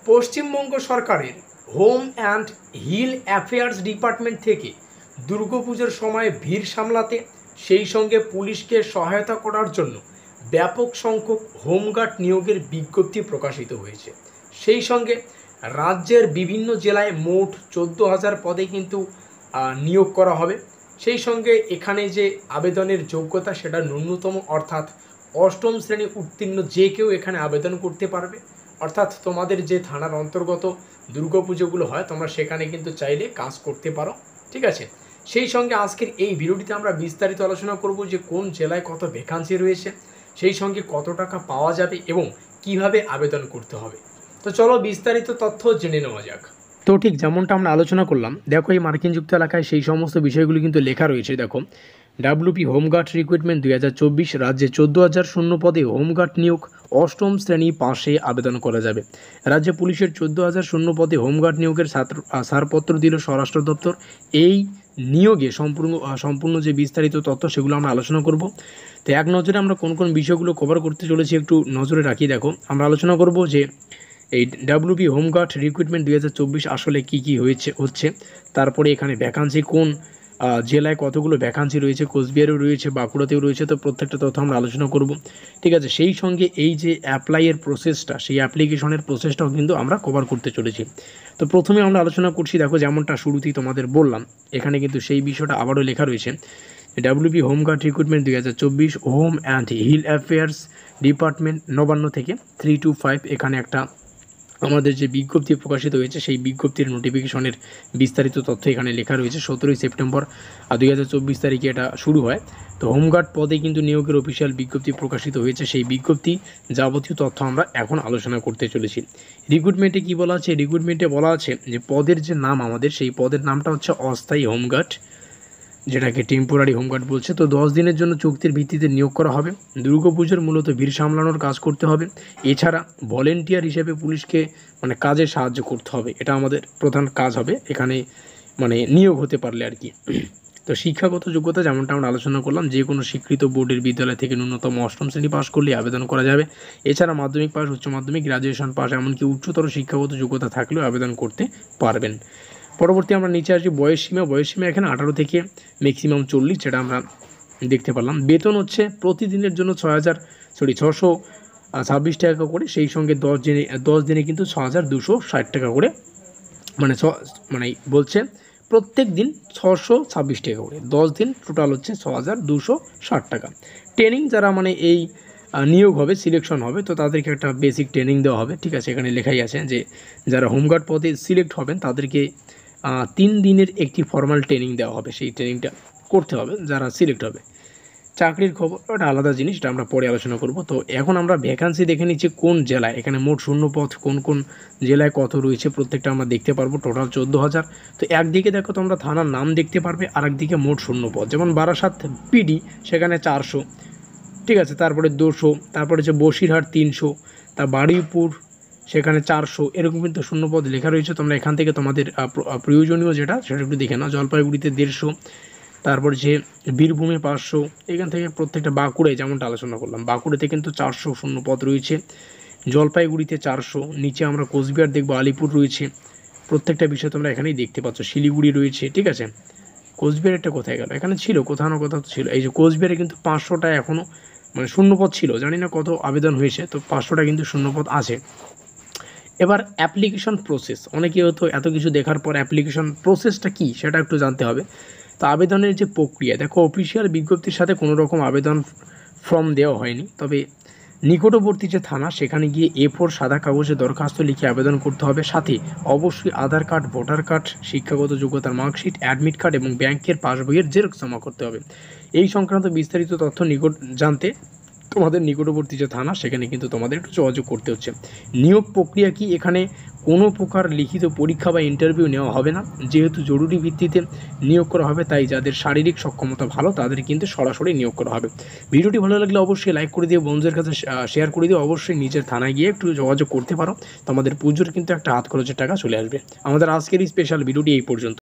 পশ্চিমবঙ্গ সরকারের home and hill affairs department থেকে দুর্গাপুজোর সময় ভিড় সামলাতে সেই সঙ্গে পুলিশকে সহায়তা করার জন্য ব্যাপক সংখ্যক হোমগার্ড নিয়োগের বিজ্ঞপ্তি প্রকাশিত হয়েছে। সেই সঙ্গে রাজ্যের বিভিন্ন জেলায় মোট 14,000 পদে কিন্তু নিয়োগ করা হবে। সেই সঙ্গে এখানে যে আবেদনের যোগ্যতা সেটা ন্যূনতম, অর্থাৎ অষ্টম শ্রেণী উত্তীর্ণ যে কেউ এখানে আবেদন করতে পারবে। অর্থাৎ তোমাদের যে থানার অন্তর্গত দুর্গাপুজোগুলো হয় তোমরা সেখানে কিন্তু চাইলে কাজ করতে পারো, ঠিক আছে। সেই সঙ্গে আজকের এই ভিডিওটিতে আমরা বিস্তারিত আলোচনা করব যে কোন জেলায় কত ভ্যাকান্সি রয়েছে, সেই সঙ্গে কত টাকা পাওয়া যাবে এবং কিভাবে আবেদন করতে হবে। তো চলো বিস্তারিত তথ্য জেনে নেওয়া যাক। তো ঠিক যেমনটা আমরা আলোচনা করলাম, দেখো এই মার্কিনযুক্ত এলাকায় সেই সমস্ত বিষয়গুলো কিন্তু লেখা রয়েছে। দেখো, ডাব্লিউপি হোমগার্ড রিক্রুটমেন্ট 2024 রাজ্যে 14,000 শূন্য পদে হোমগার্ড নিয়োগ, অষ্টম শ্রেণী পাশে আবেদন করা যাবে। রাজ্যে পুলিশের 14,000 শূন্য পদে হোমগার্ড নিয়োগের ছাড়পত্র দিল স্বরাষ্ট্র দপ্তর। এই নিয়োগে সম্পূর্ণ যে বিস্তারিত তথ্য সেগুলো আমরা আলোচনা করব। তো এক নজরে আমরা কোন কোন বিষয়গুলো কভার করতে চলেছি একটু নজরে রাখি। দেখো, আমরা আলোচনা করব যে এই ডাব্লিউপি হোমগার্ড রিক্রুটমেন্ট 2024 আসলে কী হচ্ছে, তারপরে এখানে ভ্যাকান্সি কোন জেলায় কতগুলো ভ্যাকান্সি রয়েছে, কোচবিহারেও রয়েছে, বাঁকুড়াতেও রয়েছে। তো প্রত্যেকটা তথ্য আমরা আলোচনা করব, ঠিক আছে। সেই সঙ্গে এই যে অ্যাপ্লাইয়ের প্রসেসটা, সেই অ্যাপ্লিকেশনের প্রসেসটাও কিন্তু আমরা কভার করতে চলেছি। তো প্রথমে আমরা আলোচনা করছি, দেখো যেমনটা শুরুতেই তোমাদের বললাম, এখানে কিন্তু সেই বিষয়টা আবারও লেখা রয়েছে। WB home guard recruitment 2024 home and hill affairs department Nabanna থেকে 3 to 5 এখানে একটা আমাদের যে বিজ্ঞপ্তি প্রকাশিত হয়েছে সেই বিজ্ঞপ্তির নোটিফিকেশনের বিস্তারিত তথ্য এখানে লেখা রয়েছে। 17 সেপ্টেম্বর 2024 তারিখে এটা শুরু হয়। তো হোমগার্ড পদে কিন্তু নিয়োগের অফিসিয়াল বিজ্ঞপ্তি প্রকাশিত হয়েছে। সেই বিজ্ঞপ্তি যাবতীয় তথ্য আমরা এখন আলোচনা করতে চলেছি। রিক্রুটমেন্টে কি বলা আছে? রিক্রুটমেন্টে বলা আছে যে পদের যে নাম আমাদের, সেই পদের নামটা হচ্ছে অস্থায়ী হোমগার্ড, যেটাকে টেম্পোরারি হোমগার্ড বলছে। তো 10 দিনের জন্য চুক্তির ভিত্তিতে নিয়োগ করা হবে। দুর্গাপুজোর মূলত ভিড় সামলানোর কাজ করতে হবে। এছাড়া ভলেন্টিয়ার হিসেবে পুলিশকে কাজে সাহায্য করতে হবে, এটা আমাদের প্রধান কাজ হবে এখানে নিয়োগ হতে পারলে আর কি। তো শিক্ষাগত যোগ্যতা যেমনটা আমরা আলোচনা করলাম, যে কোনো স্বীকৃত বোর্ডের বিদ্যালয় থেকে ন্যূনতম অষ্টম শ্রেণী পাস করলে আবেদন করা যাবে। এছাড়া মাধ্যমিক পাস, উচ্চ মাধ্যমিক, গ্র্যাজুয়েশন পাস, এমনকি উচ্চতর শিক্ষাগত যোগ্যতা থাকলেও আবেদন করতে পারবেন। পরবর্তী আমরা নিচে আসি বয়সসীমা এখানে 18 থেকে ম্যাক্সিমাম 40, যেটা আমরা দেখতে পারলাম। বেতন হচ্ছে প্রতিদিনের জন্য 626 টাকা করে, সেই সঙ্গে 10 দিনে কিন্তু 6,260 টাকা করে, বলছে প্রত্যেক দিন 626 টাকা করে, 10 দিন টোটাল হচ্ছে 6,260 টাকা। ট্রেনিং যারা এই নিয়োগ হবে, সিলেকশন হবে, তো তাদেরকে একটা বেসিক ট্রেনিং দেওয়া হবে, ঠিক আছে। এখানে লেখাই আছে যে যারা হোমগার্ড পদে সিলেক্ট হবেন তাদেরকে 3 দিনের একটি ফর্মাল ট্রেনিং দেওয়া হবে। সেই ট্রেনিংটা করতে হবে যারা সিলেক্ট হবে। চাকরির খবর ওটা আলাদা জিনিস, এটা আমরা পরে আলোচনা করব। তো এখন আমরা ভ্যাকান্সি দেখে নিচ্ছি কোন জেলায়, এখানে মোট শূন্য পদ কোন কোন জেলায় কত রয়েছে প্রত্যেকটা আমরা দেখতে পারবো। টোটাল 14,000। তো একদিকে দেখো তোমরা থানার নাম দেখতে পারবে, আর একদিকে মোট শূন্য পদ, যেমন বারাসাত পিডি সেখানে 400, ঠিক আছে। তারপরে 200, তারপরে হচ্ছে বসিরহাট 300, তার বারুইপুর সেখানে 400, এরকম কিন্তু শূন্যপদ লেখা রয়েছে। তোমরা এখান থেকে তোমাদের প্রয়োজনীয় যেটা সেটা একটু দেখে নাও। জলপাইগুড়িতে 150, তারপর যে বীরভূমে 500, এখান থেকে প্রত্যেকটা, বাঁকুড়ায় যেমনটা আলোচনা করলাম, বাঁকুড়াতে কিন্তু 400 শূন্যপদ রয়েছে, জলপাইগুড়িতে 400, নিচে আমরা কোচবিহার দেখবো, আলিপুর রয়েছে, প্রত্যেকটা বিষয় তোমরা এখানেই দেখতে পাচ্ছ। শিলিগুড়ি রয়েছে, ঠিক আছে। কোচবিহারেরটা কোথায় গেল? এখানে ছিল, কোথাও না কোথাও ছিল। এই যে কোচবিহারে কিন্তু 500টা এখনও শূন্যপদ ছিল, জানি না কত আবেদন হয়েছে, তো 500টা কিন্তু শূন্যপদ আছে। এবার অ্যাপ্লিকেশন প্রসেস, অনেকে হয়তো এত কিছু দেখার পর অ্যাপ্লিকেশন প্রসেসটা কি সেটা একটু জানতে হবে। তো আবেদনের যে প্রক্রিয়া, দেখো অফিসিয়াল বিজ্ঞপ্তির সাথে কোনো রকম আবেদন ফর্ম দেওয়া হয়নি, তবে নিকটবর্তী যে থানা সেখানে গিয়ে A4 সাদা কাগজে দরখাস্ত লিখে আবেদন করতে হবে। সাথে অবশ্যই আধার কার্ড, ভোটার কার্ড, শিক্ষাগত যোগ্যতার মার্কশিট, অ্যাডমিট কার্ড এবং ব্যাংকের পাসবইয়ের জেরক্স জমা করতে হবে। এই সংক্রান্ত বিস্তারিত তথ্য জানতে তোমাদের নিকটবর্তী যে থানা সেখানে কিন্তু তোমাদের একটু যোগাযোগ করতে হচ্ছে। নিয়োগ প্রক্রিয়া কি, এখানে কোনো প্রকার লিখিত পরীক্ষা বা ইন্টারভিউ নেওয়া হবে না, যেহেতু জরুরি ভিত্তিতে নিয়োগ করা হবে, তাই যাদের শারীরিক সক্ষমতা ভালো তাদের কিন্তু সরাসরি নিয়োগ করা হবে। ভিডিওটি ভালো লাগলে অবশ্যই লাইক করে দিয়ে বন্ধুদের কাছে শেয়ার করে দিয়ে অবশ্যই নিজের থানায় গিয়ে একটু যোগাযোগ করতে পারো। তোমাদের পুজোর কিন্তু একটা হাত খরচের টাকা চলে আসবে। আমাদের আজকের এই স্পেশাল ভিডিওটি এই পর্যন্ত।